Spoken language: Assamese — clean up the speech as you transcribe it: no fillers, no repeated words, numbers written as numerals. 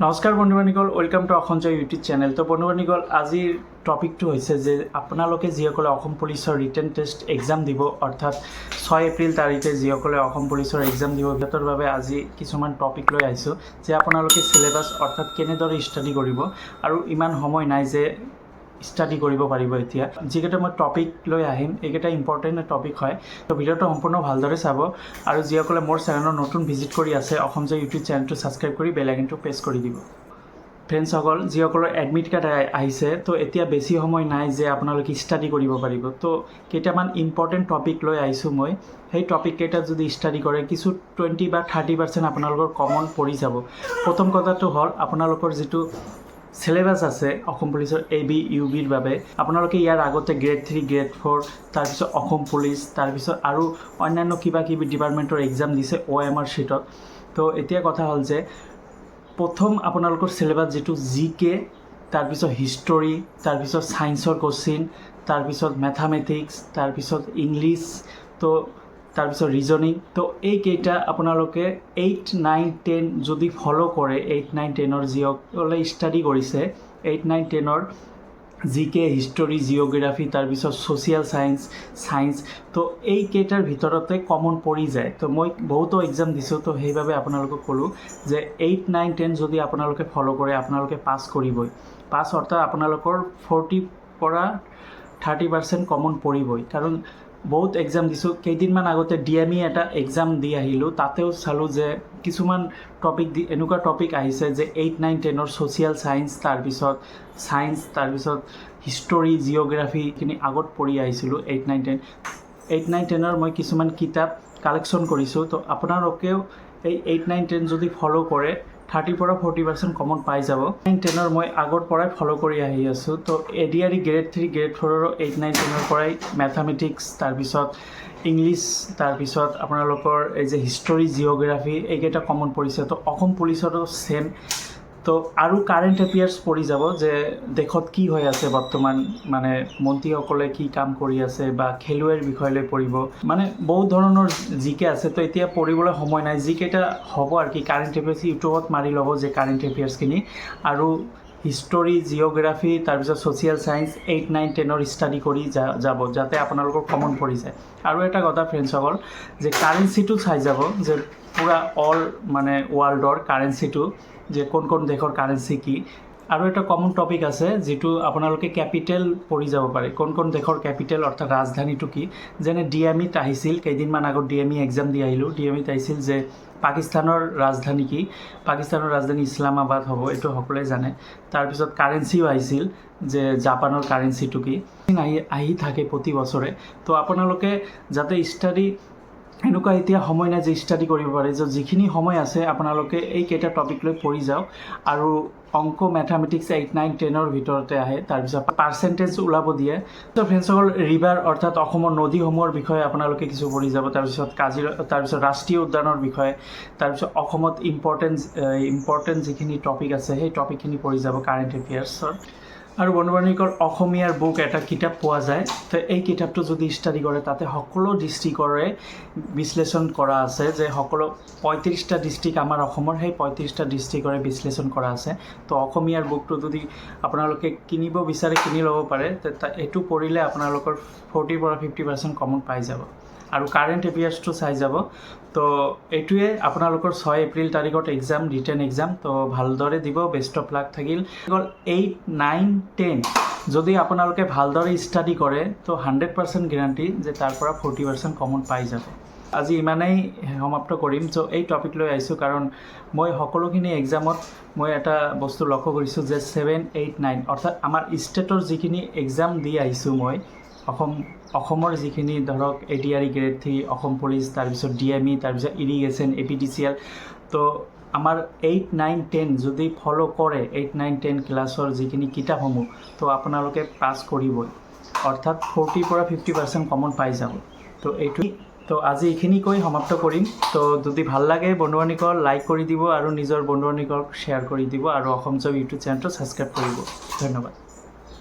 নমস্কাৰ বন্ধুবান্ধৱীসকল, ৱেলকাম টু অসঞ্জয় ইউটিউব চেনেল। তো বন্ধুবান্ধৱীসকল, আজিৰ টপিকটো হৈছে যে আপোনালোকে যিসকলে অসম পুলিচৰ ৰিটেন টেষ্ট এক্সাম দিব, অৰ্থাৎ 6 এপ্ৰিল তাৰিখে যিসকলে অসম পুলিচৰ এক্সাম দিব, সিহঁতৰ বাবে আজি কিছুমান টপিক লৈ আহিছোঁ যে আপোনালোকে চিলেবাছ অৰ্থাৎ কেনেদৰে ষ্টাডি কৰিব, আৰু ইমান সময় নাই যে ষ্টাডি কৰিব পাৰিব। এতিয়া যিকেইটা মই টপিক লৈ আহিম এইকেইটা ইম্পৰ্টেণ্ট টপিক হয়, তো ভিডিঅ'টো সম্পূৰ্ণ ভালদৰে চাব। আৰু যিসকলে মোৰ চেনেলৰ নতুন ভিজিট কৰি আছে, অসমজয় ইউটিউব চেনেলটো ছাবস্ক্ৰাইব কৰি বেল আইকনটো প্ৰেছ কৰি দিব। ফ্ৰেণ্ডসকল, যিসকলৰ এডমিট কাৰ্ড আহিছে, তো এতিয়া বেছি সময় নাই যে আপোনালোকে ষ্টাডি কৰিব পাৰিব। তো কেইটামান ইম্পৰ্টেণ্ট টপিক লৈ আহিছোঁ মই। সেই টপিককেইটা যদি ষ্টাডি কৰে, কিছু 20 বা 30% আপোনালোকৰ কমন পৰি যাব। প্ৰথম কথাটো হ'ল আপোনালোকৰ যিটো চিলেবাছ আছে অসম পুলিচৰ AB UBৰ বাবে, আপোনালোকে ইয়াৰ আগতে গ্ৰেড 3 গ্ৰেড 4 তাৰপিছত অসম পুলিচ, তাৰপিছত আৰু অন্যান্য কিবা কিবি ডিপাৰ্টমেণ্টৰ এক্সাম দিছে OMR শ্বীটত। তো এতিয়া কথা হ'ল যে প্ৰথম আপোনালোকৰ চিলেবাছ যিটো GK, তাৰপিছত হিষ্টৰী, তাৰপিছত ছায়েন্সৰ কুৱেশ্যন, তাৰপিছত মেথামেটিক্স, তাৰপিছত ইংলিছ, তো তাৰপিছত ৰিজনিং। তো এইকেইটা আপোনালোকে 8, 9, 10 যদি ফ'ল' কৰে, 8, 9, 10ৰ যিসকলে ষ্টাডি কৰিছে, 8, 9, 10ৰ GK, হিষ্টৰী, জিঅ'গ্ৰাফী, তাৰপিছত ছ'চিয়েল ছায়েন্স, তো এইকেইটাৰ ভিতৰতে কমন পৰি যায়। তো মই বহুতো এক্সাম দিছোঁ, তো সেইবাবে আপোনালোকক ক'লোঁ যে 8, 9, 10 যদি আপোনালোকে ফ'ল' কৰে, আপোনালোকে পাছ কৰিবই। পাছ অৰ্থাৎ আপোনালোকৰ 40 পৰা 30% কমন পৰিবই। কাৰণ বহুত এক্সাম দিছোঁ। কেইদিনমান আগতে DME এটা এক্সাম দি আহিলোঁ, তাতেও চালোঁ যে কিছুমান টপিক এনেকুৱা টপিক আহিছে যে 8, 9, 10ৰ ছ'চিয়েল ছায়েন্স, তাৰপিছত হিষ্টৰী, জিঅ'গ্ৰাফীখিনি আগত পঢ়ি আহিছিলোঁ 8, 9, 10ৰ মই কিছুমান কিতাপ কালেকশ্যন কৰিছোঁ। তো আপোনালোকেও এই 8, 9, 10 যদি ফ'ল' কৰে, 30 পৰা 40% কমন পাই যাব। 9, 10ৰ মই আগৰ পৰাই ফ'ল' কৰি আহি আছোঁ। তো ADRE গ্ৰেড 3 গ্ৰেড 4ৰো 8, 9, 10ৰ পৰাই মেথামেটিক্স, তাৰপিছত ইংলিছ, তাৰপিছত আপোনালোকৰ এই যে হিষ্টৰী, জিঅ'গ্ৰাফী, এইকেইটা কমন পৰিছে। তো অসম পুলিচৰো ছেম। তো আৰু কাৰেণ্ট এফেয়াৰ্ছ পৰি যাব যে দেশত কি হৈ আছে বৰ্তমান, মানে মন্ত্ৰীসকলে কি কাম কৰি আছে, বা খেলুৱৈৰ বিষয়লৈ পৰিব, মানে বহুত ধৰণৰ GK আছে। তো এতিয়া পঢ়িবলৈ সময় নাই। যিকেইটা হ'ব আৰু কি কাৰেণ্ট এফেয়াৰ্ছ ইউটিউবত মাৰি ল'ব যে কাৰেণ্ট এফেয়াৰ্ছখিনি, আৰু হিষ্টৰী, জিঅ'গ্ৰাফী, তাৰপিছত ছ'চিয়েল ছায়েন্স 8, 9, 10ৰ ষ্টাডি কৰি যাব, যাতে আপোনালোকৰ কমন পৰি যায়। আৰু এটা কথা ফ্ৰেণ্ডসকল, যে কাৰেঞ্চিটো চাই যাব, যে পূৰা মানে ৱৰ্ল্ডৰ কাৰেঞ্চিটো, যে কোন কোন দেশৰ কাৰেঞ্চি কি। আৰু এটা কমন টপিক আছে যিটো আপোনালোকে কেপিটেল পঢ়ি যাব পাৰে, কোন কোন দেশৰ কেপিটেল অৰ্থাৎ ৰাজধানীটো কি। যেনে DMEত আহিছিল, কেইদিনমান আগত DME এক্সাম দি আহিলোঁ। DMEত আহিছিল যে পাকিস্তানৰ ৰাজধানী কি, পাকিস্তানৰ ৰাজধানী ইছলামাবাদ হ'ব, এইটো সকলোৱে জানে। তাৰপিছত কাৰেঞ্চিও আহিছিল যে জাপানৰ কাৰেঞ্চিটো কি, আহি থাকে প্ৰতি বছৰে। তো আপোনালোকে যাতে ষ্টাডি, এনেকুৱা এতিয়া সময় নাই যে ষ্টাডি কৰিব পাৰে, যে যিখিনি সময় আছে আপোনালোকে এইকেইটা টপিক লৈ পঢ়ি যাওক। আৰু অংক, মেথামেটিক্স 8, 9, 10ৰ ভিতৰতে আহে। তাৰপিছত পাৰ্চেণ্টেজ ওলাব দিয়ে। তো ফ্ৰেণ্ডসকল, ৰিভাৰ অৰ্থাৎ অসমৰ নদীসমূহৰ বিষয়ে আপোনালোকে কিছু পঢ়ি যাব। তাৰপিছত ৰাষ্ট্ৰীয় উদ্যানৰ বিষয়ে, তাৰপিছত অসমত ইম্পৰ্টেণ্ট যিখিনি টপিক আছে সেই টপিকখিনি পঢ়ি যাব কাৰেণ্ট এফেয়াৰ্ছৰ। আৰু বন্ধুবান্ধৱীসকল, অসমীয়াৰ বুক এটা কিতাপ পোৱা যায়। তো এই কিতাপটো যদি ষ্টাডি কৰে, তাতে সকলো ডিষ্ট্ৰিক্টৰে বিশ্লেষণ কৰা আছে, যে সকলো 35টা ডিষ্ট্ৰিক্ট আমাৰ অসমৰ, সেই 35টা ডিষ্ট্ৰিক্টৰে বিশ্লেষণ কৰা আছে। তো অসমীয়াৰ বুকটো যদি আপোনালোকে কিনিব বিচাৰে, কিনি ল'ব পাৰে। এইটো পঢ়িলে আপোনালোকৰ 40 পৰা 50% কমন পাই যাব। আৰু কাৰেণ্ট এফেয়াৰ্ছটো চাই যাব। তো এইটোৱে আপোনালোকৰ 6 এপ্ৰিল তাৰিখত এক্সাম, ৰিটেন এক্সাম। তো ভালদৰে দিব, বেষ্ট অফ লাক থাকিল। 8, 9, 10 যদি আপোনালোকে ভালদৰে ষ্টাডি কৰে, তো 100% গেৰাণ্টি যে তাৰ পৰা 40% কমন পাই যাব। আজি ইমানেই সমাপ্ত কৰিম। চ' এই টপিক লৈ আহিছোঁ কাৰণ মই সকলোখিনি এক্সামত মই এটা বস্তু লক্ষ্য কৰিছোঁ যে 7, 8, 9 অৰ্থাৎ আমাৰ ষ্টেটৰ যিখিনি এক্সাম দি আহিছোঁ মই, অসমৰ যিখিনি ধৰক ADRE গ্ৰেড 3, অসম পুলিচ, তাৰপিছত DME, তাৰপিছত ইৰিগেশ্যন, APDCL, তো আমাৰ 8, 9, 10 যদি ফ'ল' কৰে, 8, 9, 10 ক্লাছৰ যিখিনি কিতাপসমূহ, তো আপোনালোকে পাছ কৰিবই, অৰ্থাৎ 40 পৰা 50% কমন পাই যাব। তো আজি এইখিনি কৈ সমাপ্ত কৰিম। তো যদি ভাল লাগে বন্ধুবান্ধৱীসকল, লাইক কৰি দিব, আৰু নিজৰ বন্ধুবান্ধৱীসকলক শ্বেয়াৰ কৰি দিব, আৰু অসমজয় ইউটিউব চেনেলটো ছাবস্ক্ৰাইব কৰিব। ধন্যবাদ।